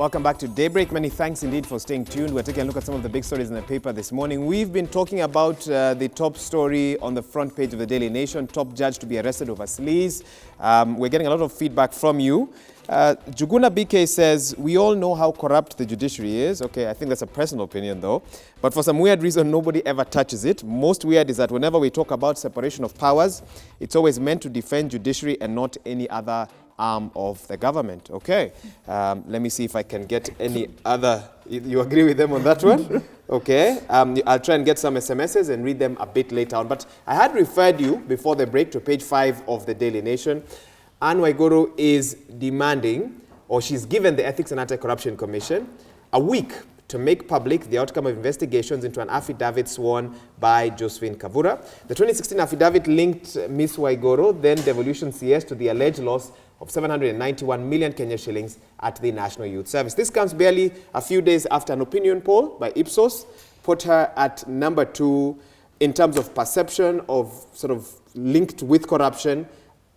Welcome back to Daybreak. Many thanks indeed for staying tuned. We're taking a look at some of the big stories in the paper this morning. We've been talking about the top story on the front page of the Daily Nation, top judge to be arrested over sleaze. We're getting a lot of feedback from you. Juguna BK says, we all know how corrupt the judiciary is. Okay, I think that's a personal opinion though. But for some weird reason, nobody ever touches it. Most weird is that whenever we talk about separation of powers, it's always meant to defend judiciary and not any other arm of the government. Okay, let me see if I can get any other. You agree with them on that one? Okay, I'll try and get some SMSs and read them a bit later on. But I had referred you before the break to page 5 of the Daily Nation. Anne Waiguru is demanding, or she's given the Ethics and Anti-Corruption Commission a week to make public the outcome of investigations into an affidavit sworn by Josephine Kavura. The 2016 affidavit linked Ms. Waiguru, then Devolution CS, to the alleged loss of 791 million Kenya shillings at the National Youth Service. This comes barely a few days after an opinion poll by Ipsos put her at number 2 in terms of perception of sort of linked with corruption,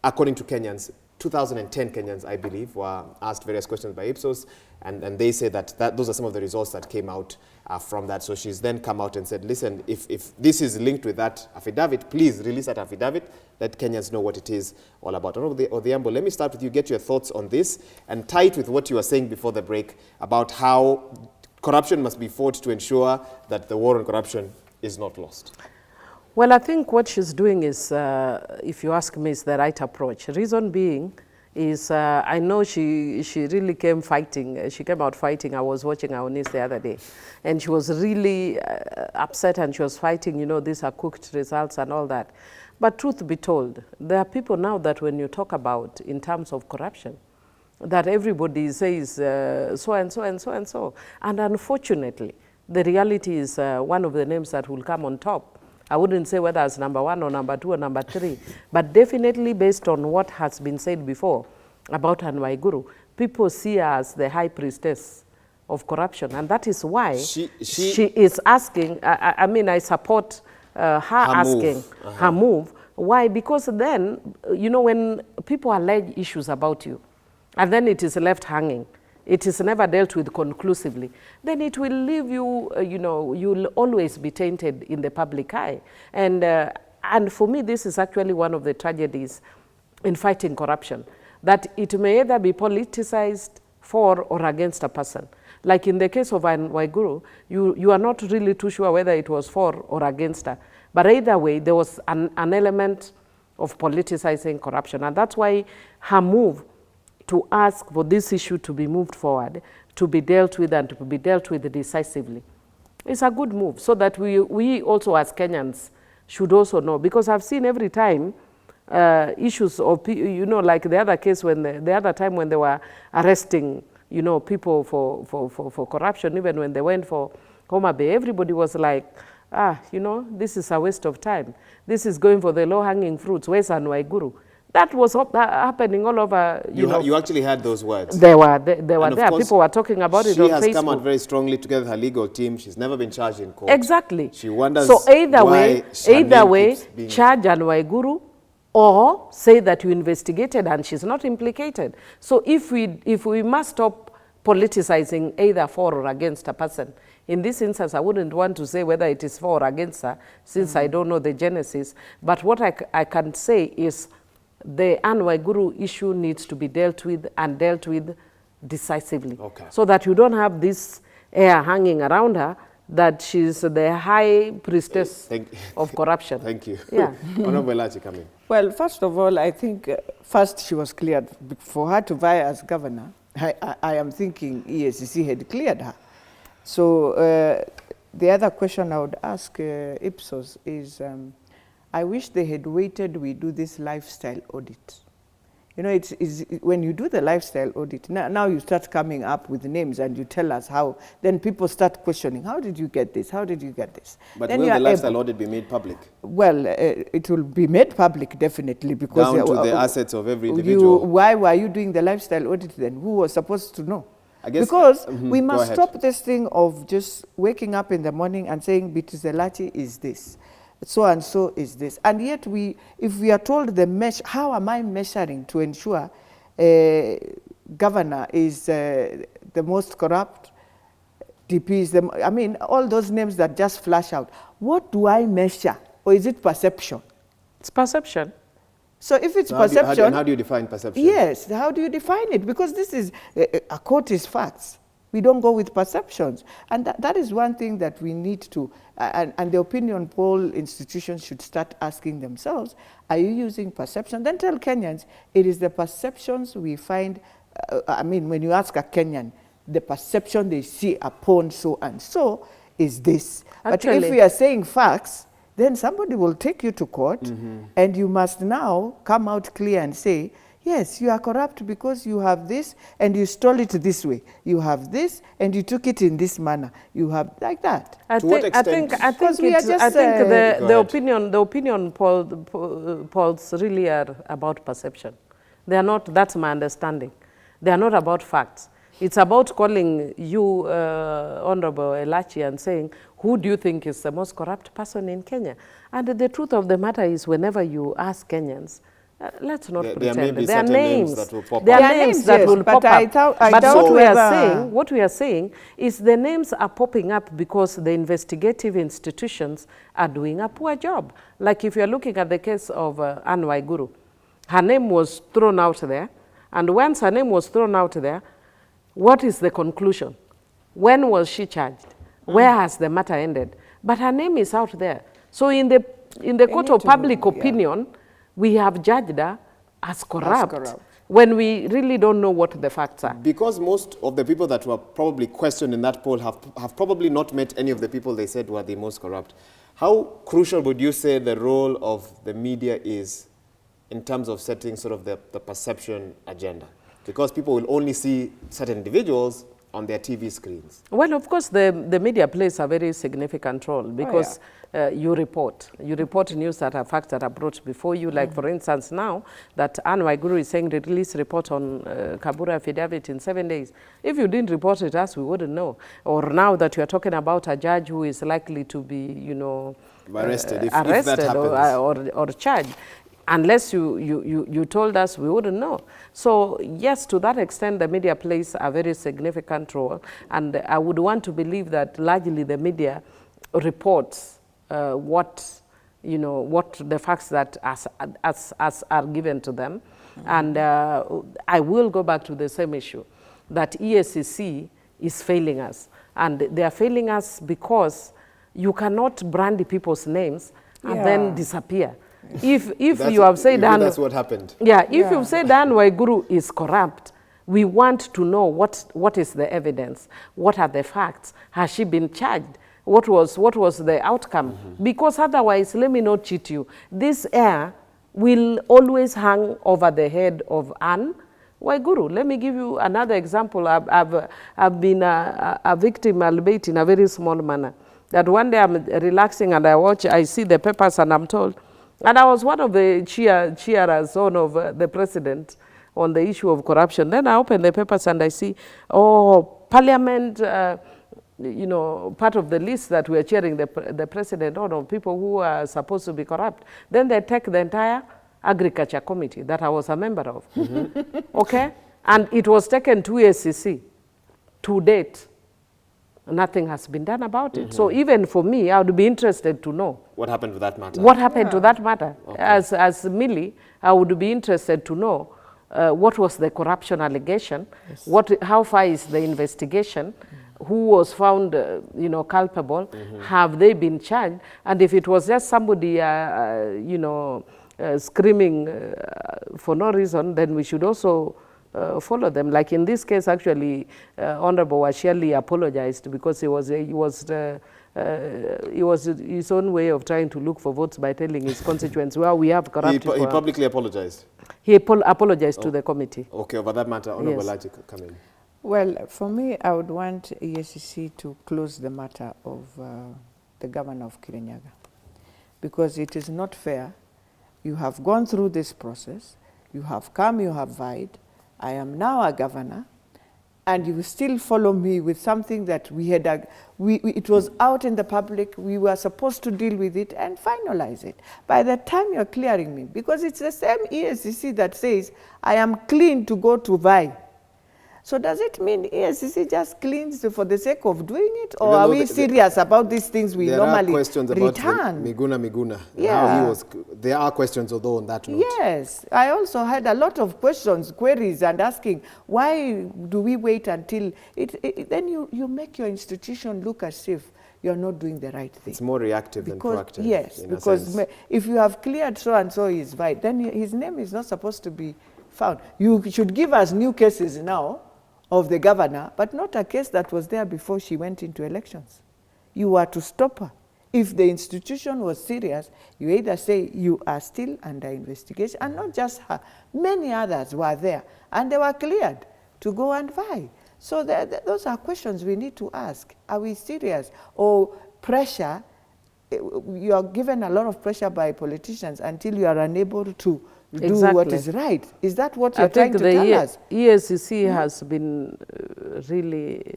according to Kenyans. 2010 Kenyans, I believe, were asked various questions by Ipsos, and they say that those are some of the results that came out from that. So she's then come out and said, listen, if this is linked with that affidavit, please release that affidavit, let Kenyans know what it is all about. Odhiambo, let me start with you, get your thoughts on this, and tie it with what you were saying before the break about how corruption must be fought to ensure that the war on corruption is not lost. Well, I think what she's doing is, if you ask me, is the right approach. Reason being is, I know she really came fighting. She came out fighting. I was watching our news the other day, and she was really upset, and she was fighting, you know, these are cooked results and all that. But truth be told, there are people now that when you talk about in terms of corruption, that everybody says so and so and so and so. And unfortunately, the reality is one of the names that will come on top. I wouldn't say whether it's number 1 or number 2 or number 3, but definitely based on what has been said before about Anne Waiguru, people see her as the high priestess of corruption. And that is why she is asking, I mean, I support her asking her move. Why? Because then, you know, when people allege issues about you, and then it is left hanging, it is never dealt with conclusively, then it will leave you, you know, you'll always be tainted in the public eye. And for me, this is actually one of the tragedies in fighting corruption, that it may either be politicized for or against a person. Like in the case of Anne Waiguru, you are not really too sure whether it was for or against her. But either way, there was an element of politicizing corruption. And that's why her move to ask for this issue to be moved forward, to be dealt with, and to be dealt with decisively. It's a good move, so that we also as Kenyans should also know, because I've seen every time issues of, you know, like the other case when the other time when they were arresting, you know, people for corruption, even when they went for Homa Bay, everybody was like, you know, this is a waste of time. This is going for the low-hanging fruits. Where's Anne Waiguru? That was happening all over, you know. You actually had those words. They were there. People were talking about it on Facebook. She has come out very strongly together with her legal team. She's never been charged in court. Exactly. She wonders so either way, charge Anne Waiguru or say that you investigated and she's not implicated. So if we must stop politicizing either for or against a person, in this instance, I wouldn't want to say whether it is for or against her, since I don't know the genesis. But what I can say is, the Anne Waiguru issue needs to be dealt with, and dealt with decisively. Okay. So that you don't have this air hanging around her that she's the high priestess of corruption. Thank you. Yeah. Honorable Elachi, come in. Well, first of all, I think first she was cleared. For her to vie as governor, I am thinking EACC had cleared her. So the other question I would ask Ipsos is, I wish they had waited. We do this lifestyle audit. You know, it's when you do the lifestyle audit, now you start coming up with names and you tell us how, then people start questioning, how did you get this? How did you get this? But then will the lifestyle audit be made public? Well, it will be made public, definitely. Because down to the assets of every individual. Why were you doing the lifestyle audit then? Who was supposed to know? I guess, because we must stop this thing of just waking up in the morning and saying, Bituzelachi is this. So and so is this. And yet if we are told the measure, how am I measuring to ensure governor is the most corrupt, DPs, I mean, all those names that just flash out. What do I measure? Or is it perception? It's perception. So if it's So perception... how do you define perception? Yes, how do you define it? Because this is, a court is facts. We don't go with perceptions. And that is one thing that we need to, and the opinion poll institutions should start asking themselves, are you using perception? Then tell Kenyans, it is the perceptions we find, I mean, when you ask a Kenyan, the perception they see upon so and so is this. Actually, but if we are saying facts, then somebody will take you to court, and you must now come out clear and say, yes, you are corrupt because you have this, and you stole it this way. You have this, and you took it in this manner. You have like that. To what extent? I think the opinion polls really are about perception. They are not. That's my understanding. They are not about facts. It's about calling you, Honorable Elachi, and saying, who do you think is the most corrupt person in Kenya? And the truth of the matter is, whenever you ask Kenyans, let's not pretend. There are names that will pop up. There are names that will pop up. But what we are saying is the names are popping up because the investigative institutions are doing a poor job. Like if you're looking at the case of Anne Waiguru, her name was thrown out there. And once her name was thrown out there, what is the conclusion? When was she charged? Where has the matter ended? But her name is out there. So in the court of public opinion, we have judged her as corrupt when we really don't know what the facts are. Because most of the people that were probably questioned in that poll have probably not met any of the people they said were the most corrupt. How crucial would you say the role of the media is in terms of setting sort of the perception agenda? Because people will only see certain individuals on their TV screens. Well, of course, the media plays a very significant role because you report news that are facts that are brought before you. Like, for instance, now that Anne Waiguru is saying the release report on Kabura affidavit in 7 days. If you didn't report it us, we wouldn't know. Or now that you are talking about a judge who is likely to be, you know, arrested if that happens. or charged. Unless you told us, we wouldn't know. So yes, to that extent, the media plays a very significant role. And I would want to believe that largely the media reports what the facts that as are given to them. And I will go back to the same issue, that EACC is failing us. And they are failing us because you cannot brand people's names and then disappear. If you have said that's what happened. If you've said Anne Waiguru is corrupt, we want to know what is the evidence, what are the facts, has she been charged, what was the outcome? Because otherwise, let me not cheat you, this air will always hang over the head of Anne Waiguru. Let me give you another example. I've been a victim, albeit in a very small manner. That one day I'm relaxing and I see the papers and I'm told. And I was one of the cheerers on of the president on the issue of corruption. Then I open the papers and I see, Parliament, part of the list that we are cheering the president on of people who are supposed to be corrupt. Then they take the entire agriculture committee that I was a member of. Okay? And it was taken to EACC. To date, nothing has been done about it. So even for me, I would be interested to know. What happened to that matter? What happened to that matter? Okay. As Millie, I would be interested to know what was the corruption allegation, how far is the investigation, who was found culpable, have they been charged, and if it was just somebody screaming for no reason, then we should also follow them. Like in this case, actually, Honorable Washiali apologized because it was his own way of trying to look for votes by telling his constituents, well, we have corrupt people. He publicly apologized? He apologized to the committee. Okay, over that matter, Honorable Elachi, come in. Well, for me, I would want EACC to close the matter of the governor of Kirinyaga, because it is not fair. You have gone through this process, you have come, you have vied, I am now a governor, and you still follow me with something that we had, it was out in the public, we were supposed to deal with it and finalize it. By the time you're clearing me, because it's the same EACC that says, I am clean to go to vie. So does it mean EACC just cleans for the sake of doing it? Or are we serious about these things we normally return? There are questions about Miguna. Yeah. How he was, there are questions, although, on that note. Yes. I also had a lot of questions, queries, and asking, why do we wait until then you make your institution look as if you're not doing the right thing. It's more reactive than proactive. Yes, because if you have cleared so-and-so is right, then his name is not supposed to be found. You should give us new cases now of the governor, but not a case that was there before she went into elections. You are to stop her. If the institution was serious, you either say you are still under investigation, and not just her. Many others were there, and they were cleared to go and vie. So those are questions we need to ask. Are we serious? Or pressure, you are given a lot of pressure by politicians until you are unable to do what is right. Is that what you're trying to tell us? EACC has been really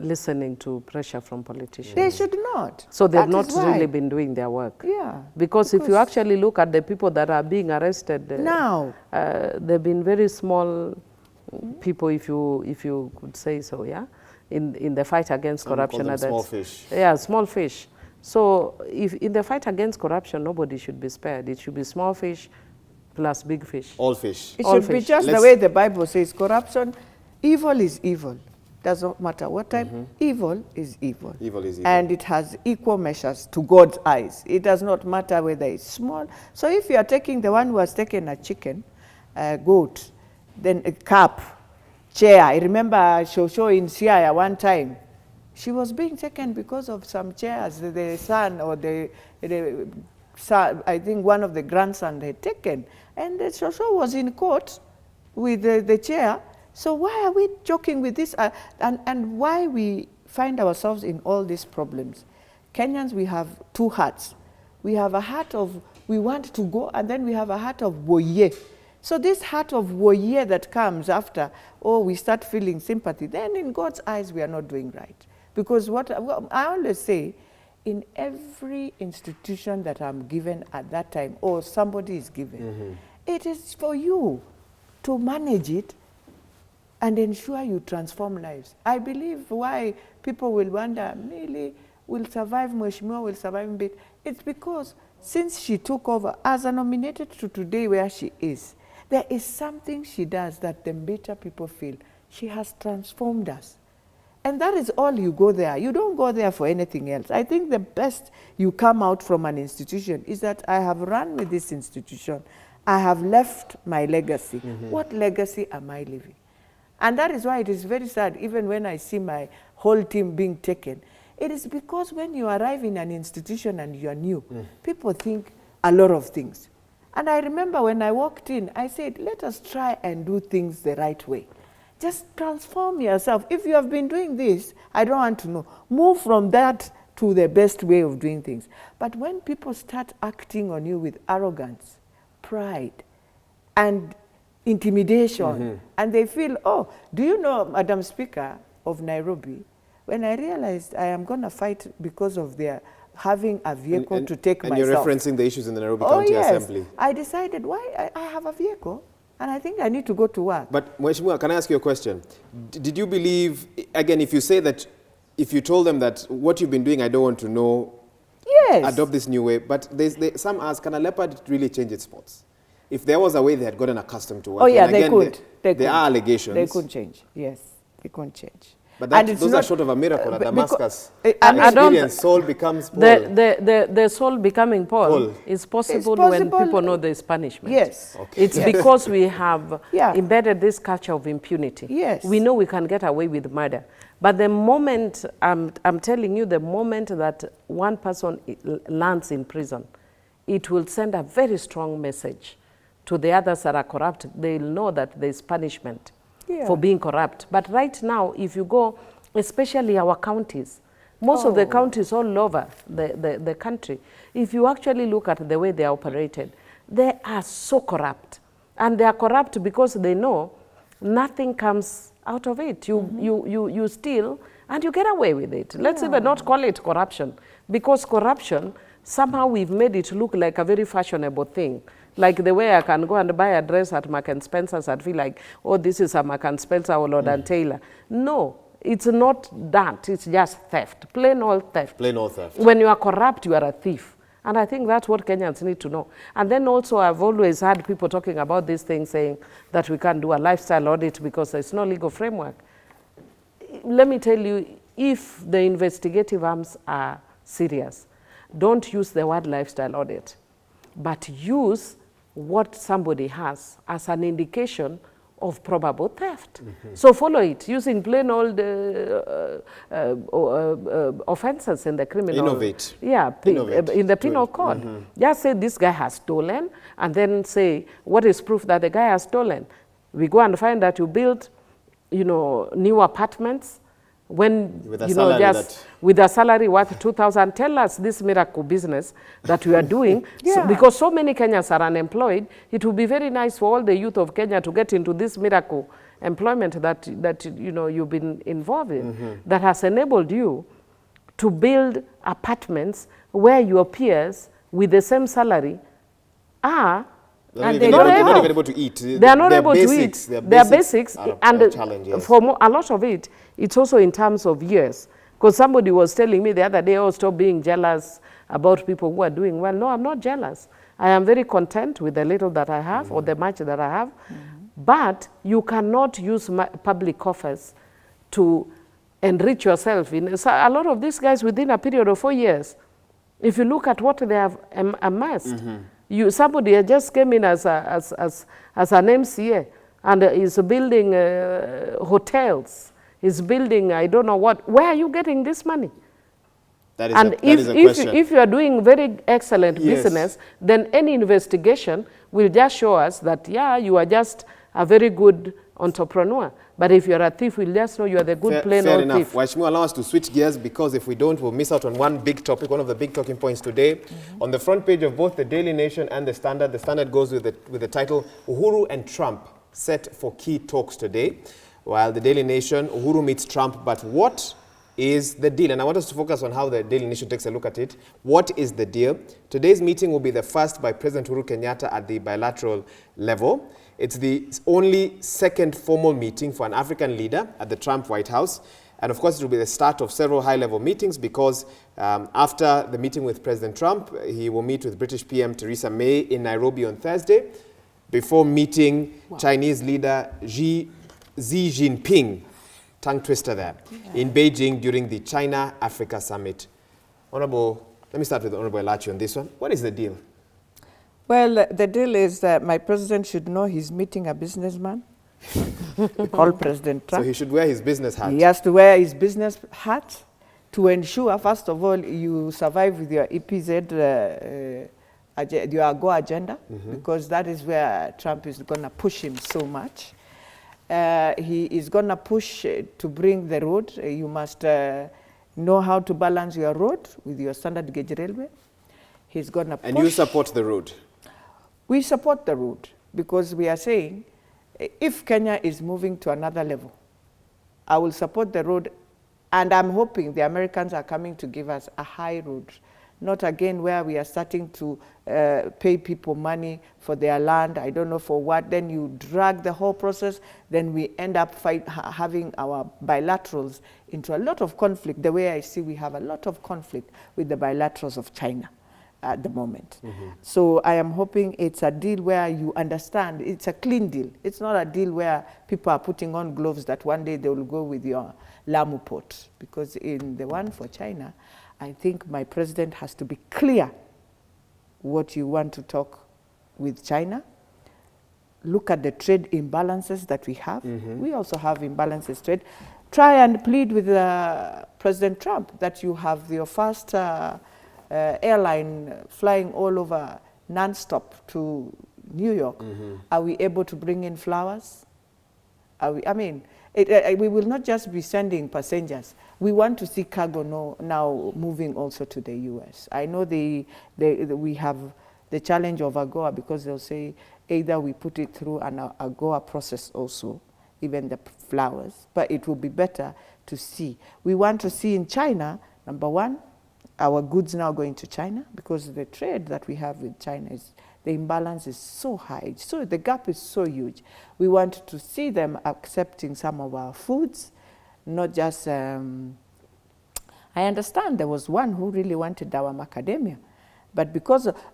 listening to pressure from politicians. They should not. So they've not really been doing their work. Yeah. Because if you actually look at the people that are being arrested now, they've been very small people, if you could say so, yeah, in the fight against corruption. Small fish. Yeah, small fish. So if in the fight against corruption, nobody should be spared. It should be small fish plus big fish. All fish. It should be just the way the Bible says, corruption, evil is evil. Does not matter what type, evil is evil. Evil is evil. And it has equal measures to God's eyes. It does not matter whether it's small. So if you are taking the one who has taken a chicken, a goat, then a cup, chair. I remember Shosho in Siaya one time. She was being taken because of some chairs the son or the son, I think one of the grandsons had taken. And the Shosho was in court with the chair. So why are we joking with this? And why we find ourselves in all these problems? Kenyans, we have two hearts. We have a heart of, we want to go, and then we have a heart of woye. So this heart of woye that comes after, we start feeling sympathy, then in God's eyes we are not doing right. Because what I always say, in every institution that I'm given at that time, or somebody is given, it is for you to manage it and ensure you transform lives. I believe why people will wonder, Millie will survive, Mheshimiwa will survive a bit. It's because since she took over, as a nominated to today where she is, there is something she does that the better people feel. She has transformed us. And that is all you go there. You don't go there for anything else. I think the best you come out from an institution is that I have run with this institution. I have left my legacy. What legacy am I leaving? And that is why it is very sad, even when I see my whole team being taken. It is because when you arrive in an institution and you are new, people think a lot of things. And I remember when I walked in, I said, let us try and do things the right way. Just transform yourself. If you have been doing this, I don't want to know. Move from that to the best way of doing things. But when people start acting on you with arrogance, pride, and intimidation, and they feel, do you know, Madam Speaker of Nairobi, when I realized I am going to fight because of their having a vehicle to take myself. And you're referencing the issues in the Nairobi County Assembly. I decided, why I have a vehicle, and I think I need to go to work. But Mheshimiwa, can I ask you a question? Did you believe, again, if you say that, if you told them that what you've been doing, I don't want to know, adopt this new way, but some ask, can a leopard really change its spots? If there was a way they had gotten accustomed to work, they could. There are allegations. They could change, yes, they couldn't change. But those are short of a miracle at Damascus. Saul becomes Paul. The Saul becoming Paul is possible when people know there is punishment. Yes. Okay. It's because we have embedded this culture of impunity. Yes. We know we can get away with murder. But the moment, I'm telling you, the moment that one person lands in prison, it will send a very strong message to the others that are corrupt. They'll know that there is punishment for being corrupt. But right now, if you go, especially our counties, most of the counties all over the country, if you actually look at the way they are operated, they are so corrupt. And they are corrupt because they know nothing comes out of it. You steal and you get away with it. Let's even not call it corruption, because corruption, somehow we've made it look like a very fashionable thing. Like the way I can go and buy a dress at Mark and Spencer's and feel like, oh, this is a Mark and Spencer or Lord and Taylor. No, it's not that. It's just theft, plain old theft. Plain old theft. When you are corrupt, you are a thief. And I think that's what Kenyans need to know. And then also I've always had people talking about these things, saying that we can't do a lifestyle audit because there's no legal framework. Let me tell you, if the investigative arms are serious, don't use the word lifestyle audit, but use what somebody has as an indication of probable theft. So follow it using plain old offenses in the criminal. Innovate. Yeah, in the penal code. Just say this guy has stolen, and then say what is proof that the guy has stolen. We go and find that you built, new apartments when with a salary worth 2,000. Tell us this miracle business that we are doing. Because so many Kenyans are unemployed, it would be very nice for all the youth of Kenya to get into this miracle employment that you've been involved in, that has enabled you to build apartments where your peers with the same salary are. And they're not even able to eat. They are not able to eat. Their basics, and for a lot of it, it's also in terms of years. Because somebody was telling me the other day, oh, stop being jealous about people who are doing well. No, I'm not jealous. I am very content with the little that I have or the much that I have. But you cannot use public offers to enrich yourself. A lot of these guys within a period of 4 years, if you look at what they have amassed, somebody just came in as an MCA and is building hotels, is building I don't know what. Where are you getting this money? That is and a question. If you are doing very excellent business, then any investigation will just show us that, yeah, you are just a very good entrepreneur. But if you're a thief, we'll just know you're the good plain old thief. Fair enough. Washmu, allow us to switch gears, because if we don't, we'll miss out on one big topic, one of the big talking points today. On the front page of both the Daily Nation and the Standard goes with the title, Uhuru and Trump set for key talks today. While the Daily Nation, Uhuru meets Trump, but what is the deal? And I want us to focus on how the Daily Nation takes a look at it. What is the deal? Today's meeting will be the first by President Uhuru Kenyatta at the bilateral level. It's the only second formal meeting for an African leader at the Trump White House. And of course, it will be the start of several high-level meetings, because after the meeting with President Trump, he will meet with British PM Theresa May in Nairobi on Thursday, before meeting Chinese leader Xi Jinping, tongue twister there, in Beijing during the China-Africa Summit. Honorable, let me start with Honorable Elachi on this one. What is the deal? Well, the deal is that my president should know he's meeting a businessman called President Trump. So he should wear his business hat. He has to wear his business hat to ensure, first of all, you survive with your EPZ, your AGO agenda, because that is where Trump is going to push him so much. He is going to push to bring the road. You must know how to balance your road with your standard gauge railway. He's going to push. And you support the road? We support the road, because we are saying, if Kenya is moving to another level, I will support the road, and I'm hoping the Americans are coming to give us a high road, not again where we are starting to pay people money for their land, I don't know for what, then you drag the whole process, then we end up having our bilaterals into a lot of conflict. The way I see, we have a lot of conflict with the bilaterals of China at the moment. So I am hoping it's a deal where you understand, it's a clean deal. It's not a deal where people are putting on gloves that one day they will go with your Lamu port. Because in the one for China, I think my president has to be clear what you want to talk with China. Look at the trade imbalances that we have. We also have imbalances trade. Try and plead with President Trump that you have your first airline flying all over non-stop to New York. Are we able to bring in flowers? We will not just be sending passengers. We want to see cargo now moving also to the U.S. I know we have the challenge of AGOA, because they'll say either we put it through an AGOA process also, even the flowers, but it will be better to see. We want to see in China, number one, our goods now going to China, because the trade that we have with China is the imbalance is so high. So the gap is so huge. We want to see them accepting some of our foods, not just, I understand there was one who really wanted our macadamia. But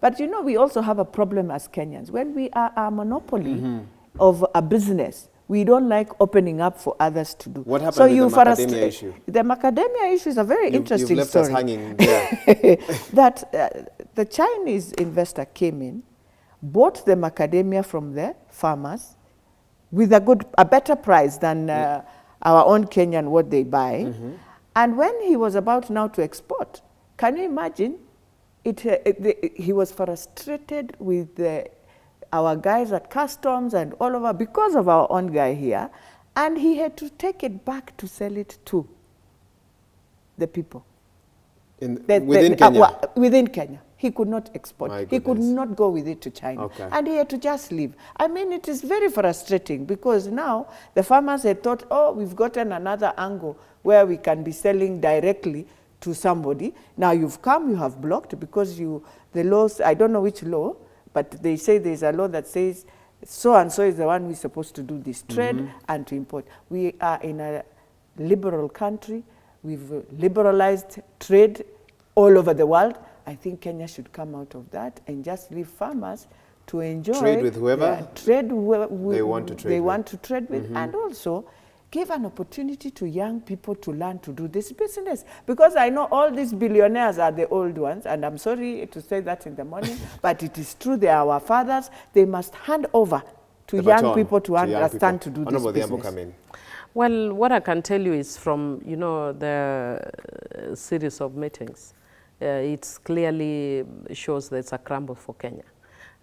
but you know, we also have a problem as Kenyans. When we are a monopoly of a business, we don't like opening up for others to do. What happened with the macadamia issue? The macadamia issue is a very interesting left story. Us hanging there. That the Chinese investor came in, bought the macadamia from the farmers with a better price than our own Kenyan what they buy. And when he was about now to export, can you imagine? He was frustrated with our guys at customs and all over because of our own guy here, and he had to take it back to sell it to the people. Within Kenya? Within Kenya. He could not export. My He could goodness. not go with it to China. Okay. And he had to just leave. I mean, it is very frustrating because now the farmers had thought, oh, we've gotten another angle where we can be selling directly to somebody. Now you've come, you have blocked because the laws, I don't know which law, but they say there's a law that says so-and-so is the one who's supposed to do this trade and to import. We are in a liberal country. We've liberalized trade all over the world. I think Kenya should come out of that and just leave farmers to enjoy. Trade with whoever trade they want to trade with. And also give an opportunity to young people to learn to do this business. Because I know all these billionaires are the old ones, and I'm sorry to say that in the morning, but it is true, they are our fathers. They must hand over to young people to understand to do this business. Come in. Well, what I can tell you is from, you know, the series of meetings, it clearly shows that it's a crumble for Kenya.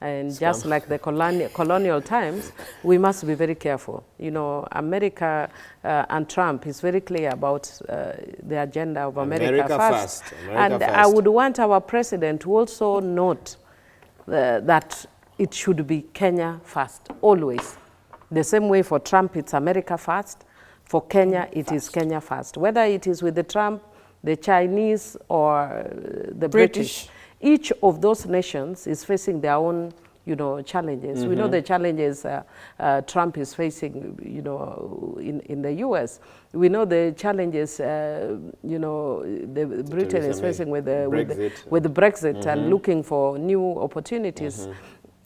And just like the colonial times, we must be very careful. You know, America and Trump is very clear about the agenda of America first. I would want our president to also note that it should be Kenya first, always. The same way for Trump, it's America first. For Kenya, it is Kenya first. Whether it is with the Trump, the Chinese, or the British, each of those nations is facing their own, you know, challenges. We know the challenges Trump is facing, you know, in the U.S. We know the challenges, you know, the Britain is facing with the Brexit and looking for new opportunities.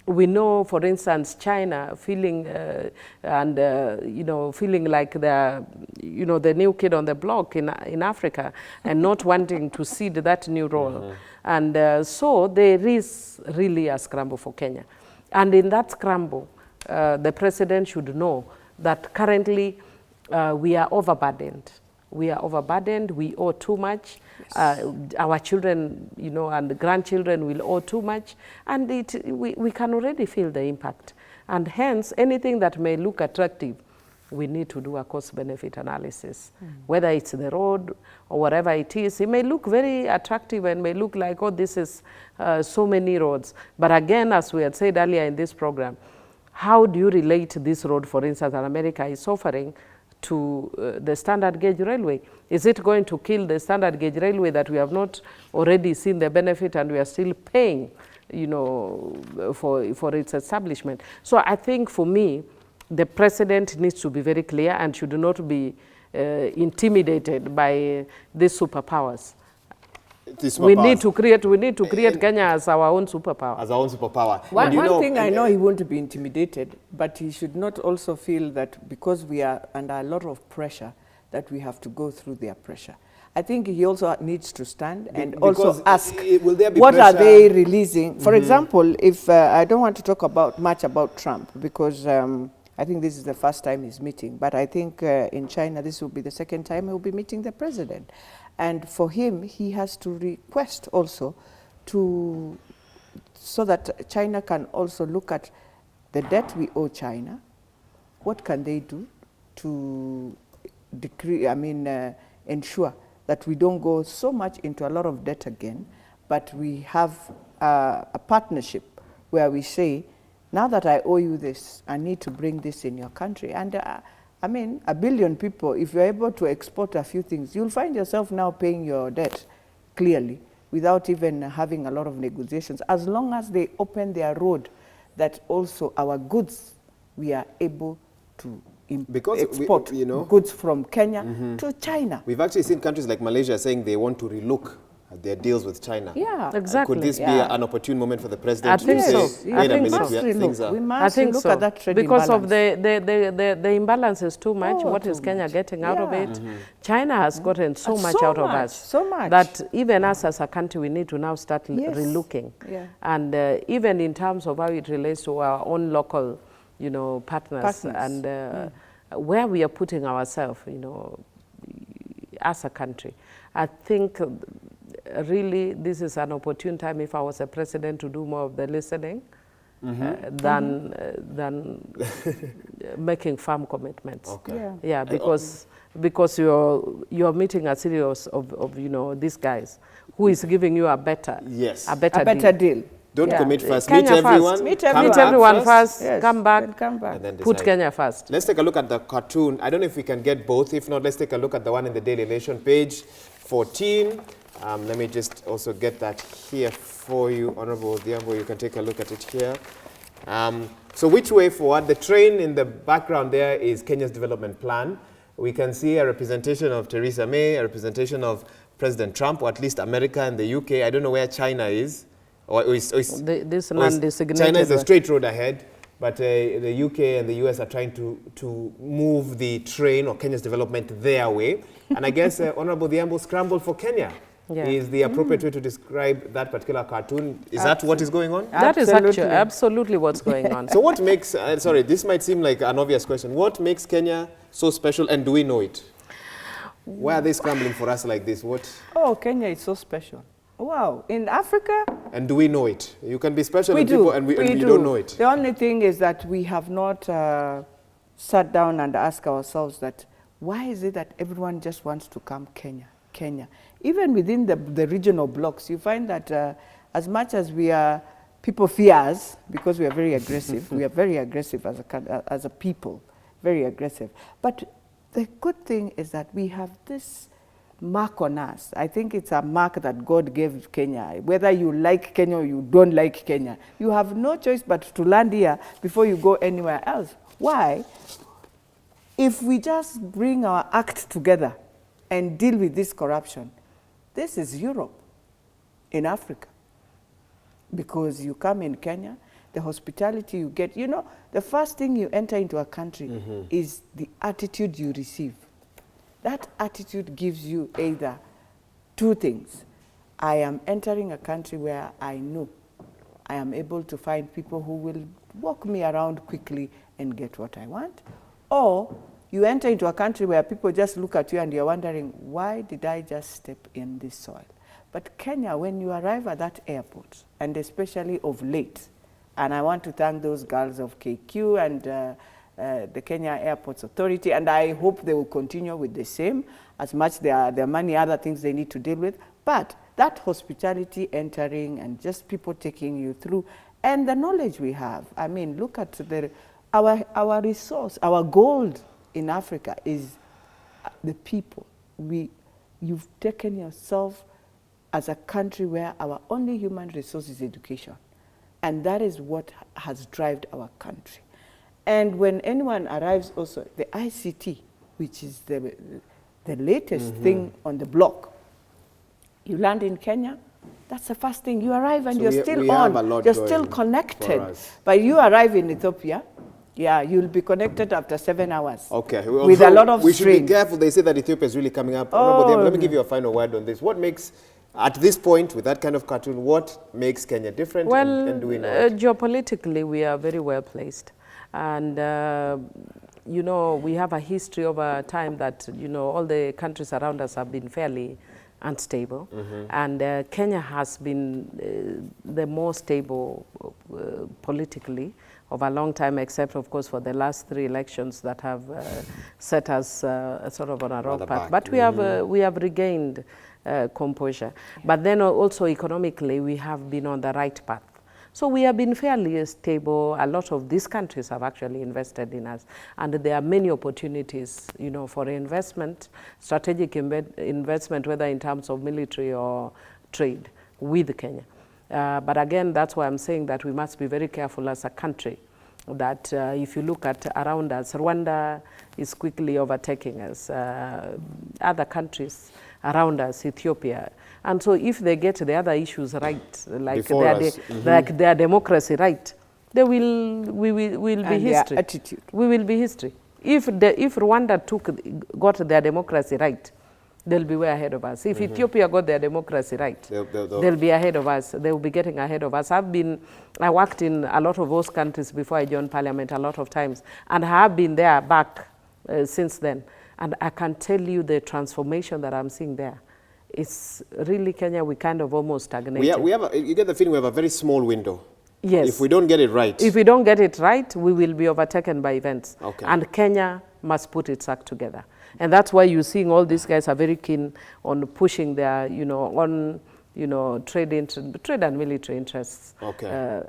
We know, for instance, China feeling you know, feeling like the, you know, the new kid on the block in Africa and not wanting to cede that new role. And so there is really a scramble for Kenya. And in that scramble, the president should know that currently we are overburdened. We are overburdened, we owe too much. Our children, you know, and grandchildren will owe too much. And we can already feel the impact. And hence, anything that may look attractive, we need to do a cost-benefit analysis. Whether it's the road or whatever it is, it may look very attractive and may look like, oh, this is so many roads. But again, as we had said earlier in this program, how do you relate this road, for instance, that America is offering to the standard gauge railway? Is it going to kill the standard gauge railway that we have not already seen the benefit and we are still paying, you know, for its establishment? So I think for me, the president needs to be very clear and should not be intimidated by these superpowers. We need to create Kenya as our own superpower. As our own superpower. One thing I know, he won't be intimidated, but he should not also feel that because we are under a lot of pressure, that we have to go through their pressure. I think he also needs to stand and also ask, what are they releasing? For example, if I don't want to talk much about Trump, because I think this is the first time he's meeting, but I think in China this will be the second time he'll be meeting the president. And for him, he has to request also so that China can also look at the debt we owe China. What can they do to ensure that we don't go so much into a lot of debt again, but we have a partnership where we say, now that I owe you this, I need to bring this in your country. And I mean, 1 billion people, if you're able to export a few things, you'll find yourself now paying your debt clearly. without even having a lot of negotiations, as long as they open their road, that also our goods, we are able to export goods from Kenya to China. We've actually seen countries like Malaysia saying they want to relook at their deals with China. Yeah, exactly. Could this be an opportune moment for the president I think to so. say, I wait a think minute, so. We must look at that trade because imbalance. of the imbalances too much. What is Kenya getting out of it? China has gotten so much out of us. So much. That even us as a country, we need to now start relooking. Yeah. And even in terms of how it relates to our own local, partners. And where we are putting ourselves, as a country. I think really this is an opportune time, if I was a president, to do more of the listening than making firm commitments. Okay. Yeah, because you're meeting a series of these guys who is giving you a better deal. Don't commit first. Kenya meet everyone. First. Meet everyone first. Yes. Come back. And then Put decide. Kenya first. Let's take a look at the cartoon. I don't know if we can get both. If not, let's take a look at the one in the Daily Nation, page 14. Let me just also get that here for you, Honorable Odhiambo. You can take a look at it here. So which way forward? The train in the background there is Kenya's development plan. We can see a representation of Theresa May, a representation of President Trump, or at least America and the UK. I don't know where China is. This non-designated. China is a straight road ahead, but the UK and the US are trying to move the train or Kenya's development their way. And I guess Honorable Odhiambo scrambled for Kenya is the appropriate way to describe that particular cartoon. Is that what is going on? That is absolutely what's going on. So what makes, sorry, this might seem like an obvious question. What makes Kenya so special, and do we know it? Why are they scrambling for us like this? What? Oh, Kenya is so special. Wow, in Africa? And do we know it? You can be special We in do. people and we don't know it. The only thing is that we have not sat down and asked ourselves that why is it that everyone just wants to come Kenya? Even within the regional blocks, you find that as much as people fear us because we are very aggressive, we are very aggressive as a people, very aggressive. But the good thing is that we have this mark on us. I think it's a mark that God gave Kenya. Whether you like Kenya or you don't like Kenya, you have no choice but to land here before you go anywhere else. Why? If we just bring our act together and deal with this corruption, this is Europe in Africa. Because you come in Kenya, the hospitality you get, the first thing you enter into a country is the attitude you receive. That attitude gives you either two things. I am entering a country where I know I am able to find people who will walk me around quickly and get what I want. Or you enter into a country where people just look at you and you're wondering, why did I just step in this soil? But Kenya, when you arrive at that airport, and especially of late, and I want to thank those girls of KQ and the Kenya Airports Authority, and I hope they will continue with the same, as much there are many other things they need to deal with. But that hospitality entering and just people taking you through, and the knowledge we have. I mean, look at our resource, our gold in Africa is the people. You've taken yourself as a country where our only human resource is education. And that is what has driven our country. And when anyone arrives also, the ICT, which is the latest thing on the block, you land in Kenya, that's the first thing. You arrive and you're still on, you're still connected. But you arrive in Ethiopia, you'll be connected after 7 hours. Okay. With a lot of We strain. should be careful. They say that Ethiopia is really coming up. Let me give you a final word on this. What makes, at this point, with that kind of cartoon, what makes Kenya different? Well, and do we know it? Geopolitically, we are very well placed. And, we have a history over time that, all the countries around us have been fairly unstable. And Kenya has been the most stable politically of a long time, except, of course, for the last 3 elections that have set us sort of on a wrong path. But we have regained composure. But then also economically, we have been on the right path. So we have been fairly stable. A lot of these countries have actually invested in us. And there are many opportunities, for investment, strategic investment, whether in terms of military or trade. with Kenya. But again, that's why I'm saying that we must be very careful as a country, that if you look at around us, Rwanda is quickly overtaking us, other countries around us, Ethiopia. And so if they get the other issues right, like their democracy right, we will be history. Attitude. We will be history. If Rwanda got their democracy right, they'll be way ahead of us. If Ethiopia got their democracy right, they'll be ahead of us. They'll be getting ahead of us. I worked in a lot of those countries before I joined parliament a lot of times, and I have been there back since then. And I can tell you the transformation that I'm seeing there. It's really Kenya, we kind of almost stagnated. You get the feeling we have a very small window. Yes. If we don't get it right. If we don't get it right, we will be overtaken by events. Okay. And Kenya must put its act together. And that's why you're seeing all these guys are very keen on pushing their, trade and military interests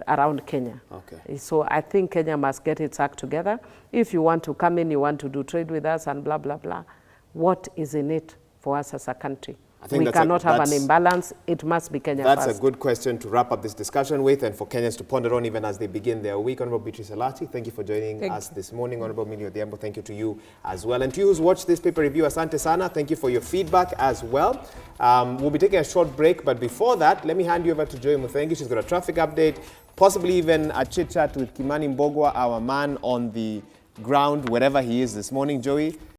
around Kenya. Okay. So I think Kenya must get its act together. If you want to come in, you want to do trade with us and blah, blah, blah. What is in it for us as a country? We cannot have an imbalance. It must be Kenya first. That's a good question to wrap up this discussion with, and for Kenyans to ponder on even as they begin their week. Honorable Beatrice Alati, thank you for joining us this morning. Honorable Millie Odhiambo, thank you to you as well. And to you who's watched this paper review, asante sana. Thank you for your feedback as well. We'll be taking a short break, but before that, let me hand you over to Joy Muthengi. She's got a traffic update, possibly even a chit-chat with Kimani Mbogwa, our man on the ground, wherever he is this morning. Joey,